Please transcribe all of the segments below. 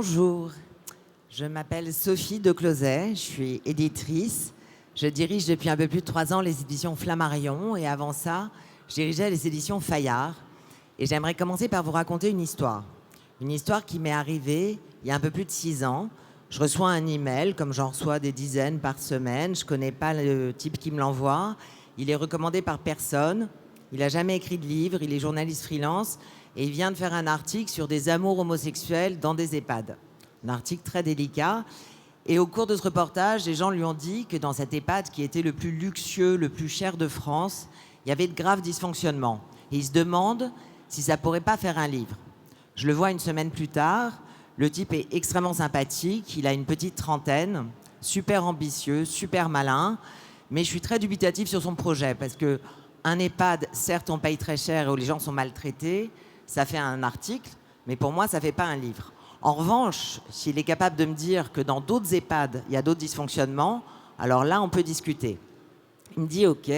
Bonjour, je m'appelle Sophie de Closet, je suis éditrice. Je dirige depuis un peu plus de 3 ans les éditions Flammarion et avant ça, je dirigeais les éditions Fayard. Et j'aimerais commencer par vous raconter une histoire. Une histoire qui m'est arrivée il y a un peu plus de 6 ans. Je reçois un email, comme j'en reçois des dizaines par semaine. Je ne connais pas le type qui me l'envoie. Il est recommandé par personne. Il n'a jamais écrit de livre. Il est journaliste freelance. Et il vient de faire un article sur des amours homosexuels dans des EHPAD. Un article très délicat. Et au cours de ce reportage, les gens lui ont dit que dans cet EHPAD qui était le plus luxueux, le plus cher de France, il y avait de graves dysfonctionnements. Et il se demande si ça ne pourrait pas faire un livre. Je le vois une semaine plus tard. Le type est extrêmement sympathique. Il a une petite trentaine, super ambitieux, super malin. Mais je suis très dubitatif sur son projet parce qu'un EHPAD, certes, on paye très cher et où les gens sont maltraités, ça fait un article, mais pour moi, ça ne fait pas un livre. En revanche, s'il est capable de me dire que dans d'autres EHPAD, il y a d'autres dysfonctionnements, alors là, on peut discuter. Il me dit OK.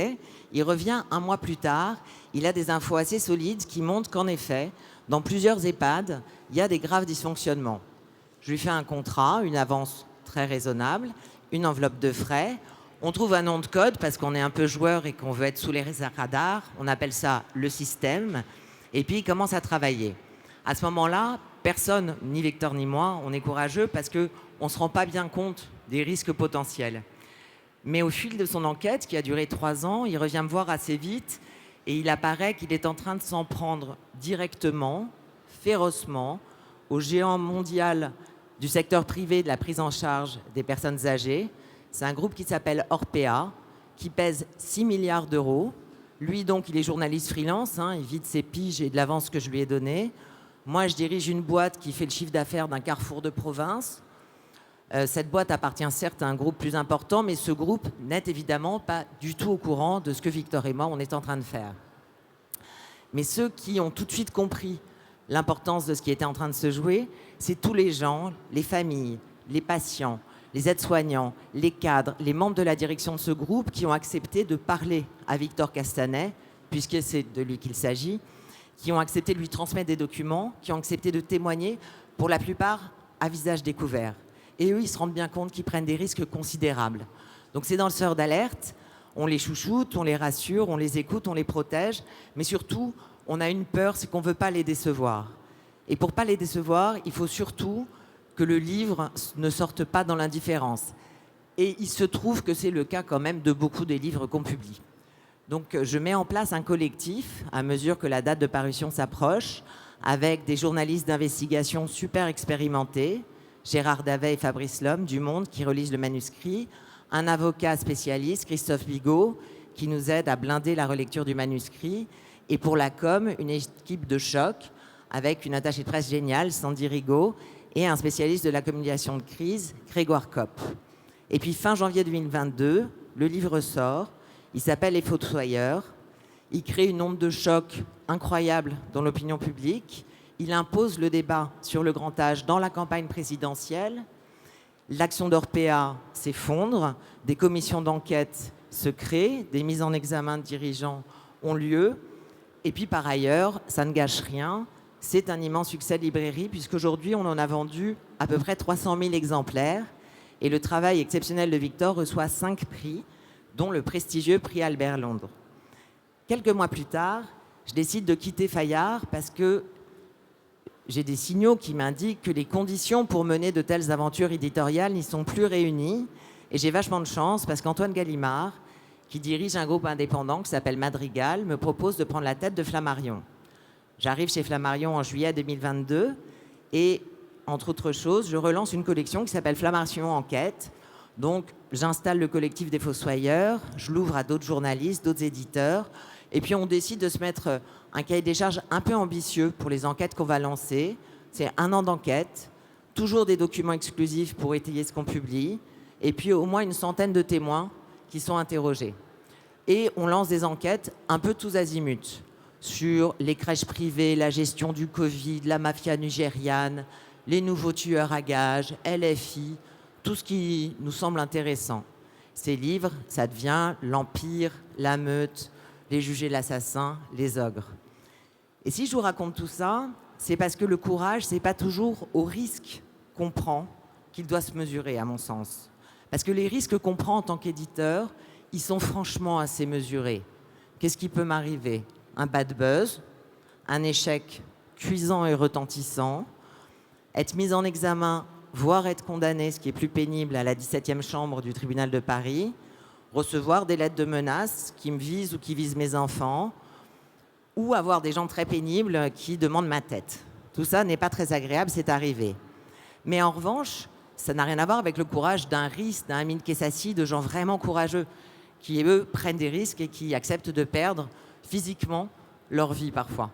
Il revient 1 mois plus tard. Il a des infos assez solides qui montrent qu'en effet, dans plusieurs EHPAD, il y a des graves dysfonctionnements. Je lui fais un contrat, une avance très raisonnable, une enveloppe de frais. On trouve un nom de code parce qu'on est un peu joueur et qu'on veut être sous les radars. On appelle ça le système. Et puis, il commence à travailler. À ce moment-là, personne, ni Victor ni moi, on est courageux parce qu'on ne se rend pas bien compte des risques potentiels. Mais au fil de son enquête, qui a duré 3 ans, il revient me voir assez vite et il apparaît qu'il est en train de s'en prendre directement, férocement, au géant mondial du secteur privé de la prise en charge des personnes âgées. C'est un groupe qui s'appelle Orpea, qui pèse 6 milliards d'euros. Lui, donc, il est journaliste freelance, il vit de ses piges et de l'avance que je lui ai donnée. Moi, je dirige une boîte qui fait le chiffre d'affaires d'un carrefour de province. Cette boîte appartient certes à un groupe plus important, mais ce groupe n'est évidemment pas du tout au courant de ce que Victor et moi, on est en train de faire. Mais ceux qui ont tout de suite compris l'importance de ce qui était en train de se jouer, c'est tous les gens, les familles, les patients, les aides-soignants, les cadres, les membres de la direction de ce groupe qui ont accepté de parler à Victor Castanet, puisque c'est de lui qu'il s'agit, qui ont accepté de lui transmettre des documents, qui ont accepté de témoigner, pour la plupart à visage découvert. Et eux, ils se rendent bien compte qu'ils prennent des risques considérables. Donc c'est dans le lanceur d'alerte, on les chouchoute, on les rassure, on les écoute, on les protège, mais surtout, on a une peur, c'est qu'on ne veut pas les décevoir. Et pour ne pas les décevoir, il faut surtout que le livre ne sorte pas dans l'indifférence. Et il se trouve que c'est le cas quand même de beaucoup des livres qu'on publie. Donc je mets en place un collectif à mesure que la date de parution s'approche, avec des journalistes d'investigation super expérimentés, Gérard Davet et Fabrice Lhomme du Monde qui relisent le manuscrit, un avocat spécialiste, Christophe Bigot, qui nous aide à blinder la relecture du manuscrit, et pour la com, une équipe de choc avec une attachée de presse géniale, Sandy Rigaud, et un spécialiste de la communication de crise, Grégoire Kopp. Et puis fin janvier 2022, le livre sort, il s'appelle Les Fossoyeurs, il crée une onde de choc incroyable dans l'opinion publique, il impose le débat sur le grand âge dans la campagne présidentielle, l'action d'Orpea s'effondre, des commissions d'enquête se créent, des mises en examen de dirigeants ont lieu, et puis par ailleurs, ça ne gâche rien, c'est un immense succès de librairie, puisqu'aujourd'hui, on en a vendu à peu près 300 000 exemplaires. Et le travail exceptionnel de Victor reçoit 5 prix, dont le prestigieux prix Albert Londres. Quelques mois plus tard, je décide de quitter Fayard parce que j'ai des signaux qui m'indiquent que les conditions pour mener de telles aventures éditoriales n'y sont plus réunies. Et j'ai vachement de chance parce qu'Antoine Gallimard, qui dirige un groupe indépendant qui s'appelle Madrigal, me propose de prendre la tête de Flammarion. J'arrive chez Flammarion en juillet 2022 et, entre autres choses, je relance une collection qui s'appelle Flammarion Enquête. Donc, j'installe le collectif des Fossoyeurs, je l'ouvre à d'autres journalistes, d'autres éditeurs, et puis on décide de se mettre un cahier des charges un peu ambitieux pour les enquêtes qu'on va lancer. C'est 1 an d'enquête, toujours des documents exclusifs pour étayer ce qu'on publie, et puis au moins une centaine de témoins qui sont interrogés. Et on lance des enquêtes un peu tous azimuts, sur les crèches privées, la gestion du Covid, la mafia nigériane, les nouveaux tueurs à gages, LFI, tout ce qui nous semble intéressant. Ces livres, ça devient l'Empire, la Meute, les jugés l'assassin, les ogres. Et si je vous raconte tout ça, c'est parce que le courage, c'est pas toujours au risque comprend qu'il doit se mesurer, à mon sens. Parce que les risques qu'on prend en tant qu'éditeur, ils sont franchement assez mesurés. Qu'est-ce qui peut m'arriver? Un bad buzz, un échec cuisant et retentissant, être mis en examen, voire être condamné, ce qui est plus pénible, à la 17e chambre du tribunal de Paris, recevoir des lettres de menaces qui me visent ou qui visent mes enfants, ou avoir des gens très pénibles qui demandent ma tête. Tout ça n'est pas très agréable, c'est arrivé. Mais en revanche, ça n'a rien à voir avec le courage d'un Riss, d'un Amin Kessassi, de gens vraiment courageux, qui, eux, prennent des risques et qui acceptent de perdre physiquement leur vie parfois.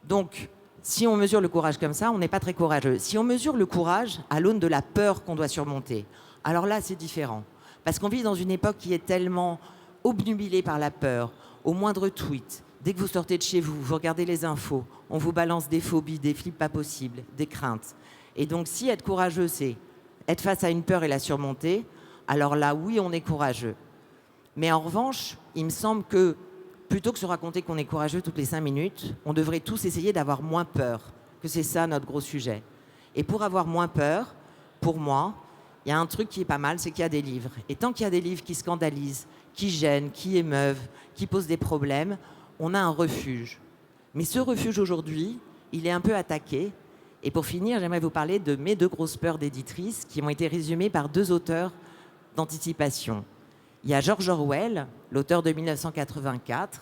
Donc, si on mesure le courage comme ça, on n'est pas très courageux. Si on mesure le courage à l'aune de la peur qu'on doit surmonter, alors là, c'est différent. Parce qu'on vit dans une époque qui est tellement obnubilée par la peur, au moindre tweet. Dès que vous sortez de chez vous, vous regardez les infos, on vous balance des phobies, des flips pas possibles, des craintes. Et donc, si être courageux, c'est être face à une peur et la surmonter, alors là, oui, on est courageux. Mais en revanche, il me semble que plutôt que se raconter qu'on est courageux toutes les 5 minutes, on devrait tous essayer d'avoir moins peur, que c'est ça notre gros sujet. Et pour avoir moins peur, pour moi, il y a un truc qui est pas mal, c'est qu'il y a des livres. Et tant qu'il y a des livres qui scandalisent, qui gênent, qui émeuvent, qui posent des problèmes, on a un refuge. Mais ce refuge aujourd'hui, il est un peu attaqué. Et pour finir, j'aimerais vous parler de mes 2 grosses peurs d'éditrice qui ont été résumées par 2 auteurs d'anticipation. Il y a George Orwell, l'auteur de 1984,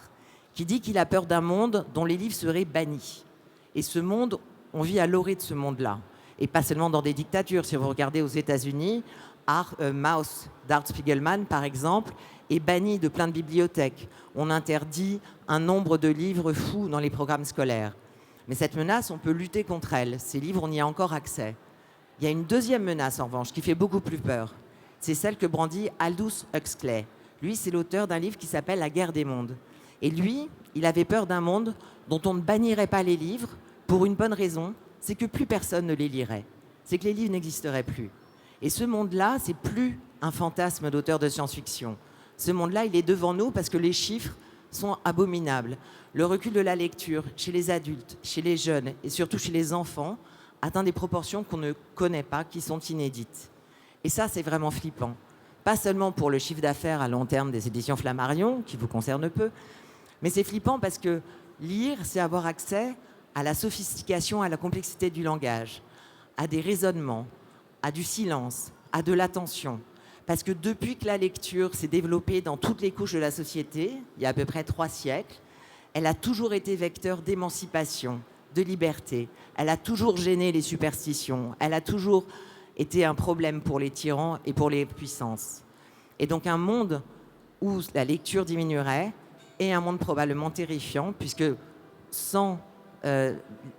qui dit qu'il a peur d'un monde dont les livres seraient bannis. Et ce monde, on vit à l'orée de ce monde-là. Et pas seulement dans des dictatures. Si vous regardez aux États-Unis, Mouse d'Art Spiegelman, par exemple, est banni de plein de bibliothèques. On interdit un nombre de livres fous dans les programmes scolaires. Mais cette menace, on peut lutter contre elle. Ces livres, on y a encore accès. Il y a une deuxième menace, en revanche, qui fait beaucoup plus peur. C'est celle que brandit Aldous Huxley. Lui, c'est l'auteur d'un livre qui s'appelle La guerre des mondes. Et lui, il avait peur d'un monde dont on ne bannirait pas les livres pour une bonne raison, c'est que plus personne ne les lirait. C'est que les livres n'existeraient plus. Et ce monde-là, c'est plus un fantasme d'auteur de science-fiction. Ce monde-là, il est devant nous parce que les chiffres sont abominables. Le recul de la lecture chez les adultes, chez les jeunes et surtout chez les enfants atteint des proportions qu'on ne connaît pas, qui sont inédites. Et ça, c'est vraiment flippant. Pas seulement pour le chiffre d'affaires à long terme des éditions Flammarion, qui vous concerne peu, mais c'est flippant parce que lire, c'est avoir accès à la sophistication, à la complexité du langage, à des raisonnements, à du silence, à de l'attention. Parce que depuis que la lecture s'est développée dans toutes les couches de la société, il y a à peu près 3 siècles, elle a toujours été vecteur d'émancipation, de liberté. Elle a toujours gêné les superstitions. Elle a toujours été un problème pour les tyrans et pour les puissances. Et donc un monde où la lecture diminuerait est un monde probablement terrifiant, puisque sans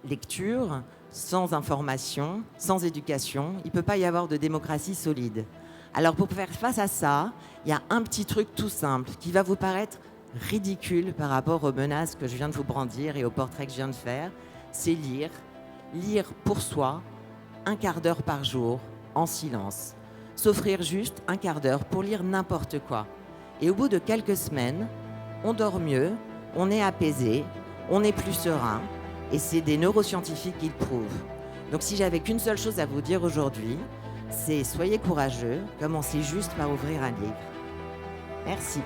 lecture, sans information, sans éducation, il ne peut pas y avoir de démocratie solide. Alors pour faire face à ça, il y a un petit truc tout simple qui va vous paraître ridicule par rapport aux menaces que je viens de vous brandir et au portrait que je viens de faire, c'est lire. Lire pour soi, 1 quart d'heure par jour, en silence. S'offrir juste 1 quart d'heure pour lire n'importe quoi. Et au bout de quelques semaines, on dort mieux, on est apaisé, on est plus serein, et c'est des neuroscientifiques qui le prouvent. Donc si j'avais qu'une seule chose à vous dire aujourd'hui, c'est soyez courageux, commencez juste par ouvrir un livre. Merci.